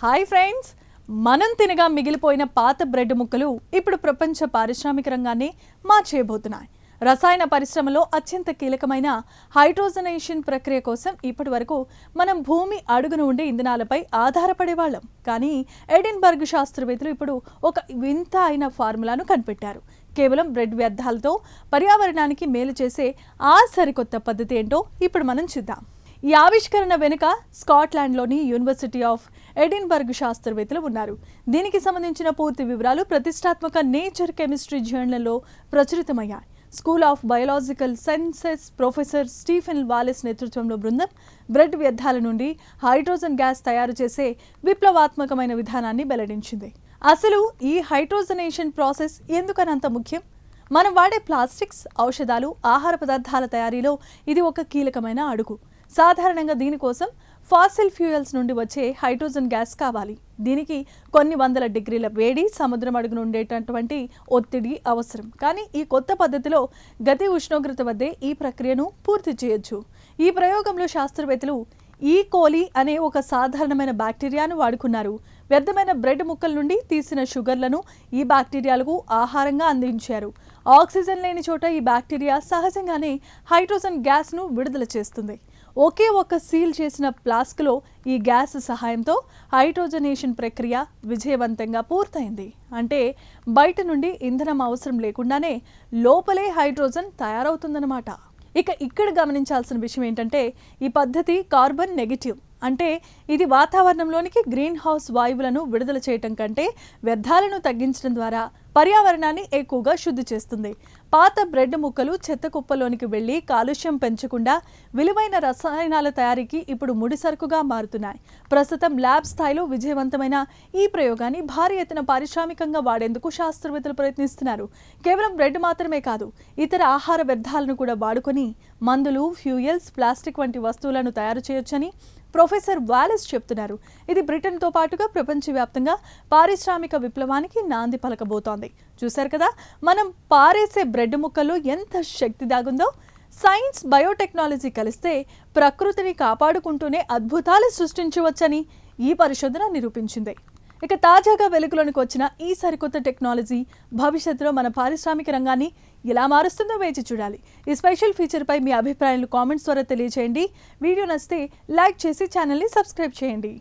Hi friends, మనం తినగా మిగిలిపోయిన పాత బ్రెడ్ ముక్కలు ఇప్పుడు ప్రపంచ పారిశ్రామిక రంగాన్ని మార్చేయబోతున్నాయి. రసాయన పరిశ్రమలో అత్యంత కీలకమైన హైడ్రోజనేషన్ ప్రక్రియ కోసం ఇప్పటి వరకు మనం భూమి అడుగున ఉండే ఇంధనాలపై ఆధారపడేవాళ్ళం. కానీ ఎడిన్బర్గ్ శాస్త్రవేత్తలు ఇప్పుడు ఒక వింత అయిన ఫార్ములాను కనిపెట్టారు. కేవలం బ్రెడ్ వ్యర్థాలతో పర్యావరణానికి మేలు చేసే ఆ సరికొత్త పద్ధతి ఏంటో ఇప్పుడు మనం చూద్దాం. ఈ ఆవిష్కరణ వెనుక స్కాట్లాండ్లోని యూనివర్సిటీ ఆఫ్ ఎడిన్బర్గ్ శాస్త్రవేత్తలు ఉన్నారు. దీనికి సంబంధించిన పూర్తి వివరాలు ప్రతిష్టాత్మక నేచర్ కెమిస్ట్రీ జర్నల్లో ప్రచురితమయ్యాయి. School of biological sciences professor Stephen Wallace నేతృత్వంలో బృందం బ్రెడ్ వ్యర్థాల నుండి హైడ్రోజన్ గ్యాస్ తయారు చేసే విప్లవాత్మకమైన విధానాన్ని వెల్లడించింది. అసలు ఈ హైడ్రోజనేషన్ ప్రాసెస్ ఎందుకనంత ముఖ్యం? మనం వాడే ప్లాస్టిక్స్, ఔషధాలు, ఆహార పదార్థాల తయారీలో ఇది ఒక కీలకమైన అడుగు. సాధారణంగా దీనికోసం ఫాసిల్ ఫ్యూయల్స్ నుండి వచ్చే హైడ్రోజన్ గ్యాస్ కావాలి. దీనికి కొన్ని వందల డిగ్రీల వేడి, సముద్రం అడుగున ఉండేటటువంటి ఒత్తిడి అవసరం. కానీ ఈ కొత్త పద్ధతిలో గతి ఉష్ణోగ్రత వద్దే ఈ ప్రక్రియను పూర్తి చేయొచ్చు. ఈ ప్రయోగంలో శాస్త్రవేత్తలు ఈ కోలి అనే ఒక సాధారణమైన బ్యాక్టీరియాను వాడుకున్నారు. వ్యర్థమైన బ్రెడ్ ముక్కల నుండి తీసిన షుగర్లను ఈ బ్యాక్టీరియాలకు ఆహారంగా అందించారు. ఆక్సిజన్ లేని చోట ఈ బ్యాక్టీరియా సహజంగానే హైడ్రోజన్ గ్యాస్ను విడుదల చేస్తుంది. ఒకే ఒక సీల్ చేసిన ఫ్లాస్క్లో ఈ గ్యాస్ సహాయంతో హైడ్రోజనేషన్ ప్రక్రియ విజయవంతంగా పూర్తయింది. అంటే బయట నుండి ఇంధనం అవసరం లేకుండానే లోపలే హైడ్రోజన్ తయారవుతుందన్నమాట. ఇక్కడ గమనించాల్సిన విషయం ఏంటంటే, ఈ పద్ధతి కార్బన్ నెగిటివ్. అంటే ఇది వాతావరణంలోనికి గ్రీన్ హౌస్ వాయువులను విడుదల చేయటం కంటే వ్యర్థాలను తగ్గించడం ద్వారా పర్యావరణాన్ని ఎక్కువగా శుద్ధి చేస్తుంది. పాత బ్రెడ్ ముక్కలు చెత్త కుప్పలోనికి వెళ్లి కాలుష్యం పెంచకుండా విలువైన రసాయనాల తయారీకి ఇప్పుడు ముడి సరుకుగా మారుతున్నాయి. ప్రస్తుతం ల్యాబ్ స్థాయిలో విజయవంతమైన ఈ ప్రయోగాన్ని భారీ ఎత్తున పారిశ్రామికంగా వాడేందుకు శాస్త్రవేత్తలు ప్రయత్నిస్తున్నారు. కేవలం బ్రెడ్ మాత్రమే కాదు, ఇతర ఆహార వ్యర్థాలను కూడా వాడుకొని మందులు, ఫ్యూయల్స్, ప్లాస్టిక్ వంటి వస్తువులను తయారు చేయొచ్చని ప్రొఫెసర్ వాలెస్ చెప్తున్నారు. ఇది బ్రిటన్తో పాటుగా ప్రపంచవ్యాప్తంగా పారిశ్రామిక విప్లవానికి నాంది పలకబోతోంది. చూశారు కదా, మనం పారేసే బ్రెడ్ ముక్కల్లో ఎంత శక్తి దాగుందో. సైన్స్, బయోటెక్నాలజీ కలిస్తే ప్రకృతిని కాపాడుకుంటూనే అద్భుతాలు సృష్టించవచ్చని ఈ పరిశోధన నిరూపించింది. తాజాగా వెలుగులోనికి వచ్చిన ఈ సరికొత్త టెక్నాలజీ భవిష్యత్తులో మన పారిశ్రామిక రంగాన్ని ఎలా మారుస్తుందో వేచి చూడాలి. ఈ స్పెషల్ ఫీచర్పై మీ అభిప్రాయాలు కామెంట్స్ ద్వారా తెలియజేయండి. వీడియో నచ్చితే లైక్ చేసి ఛానల్ని సబ్స్క్రైబ్ చేయండి.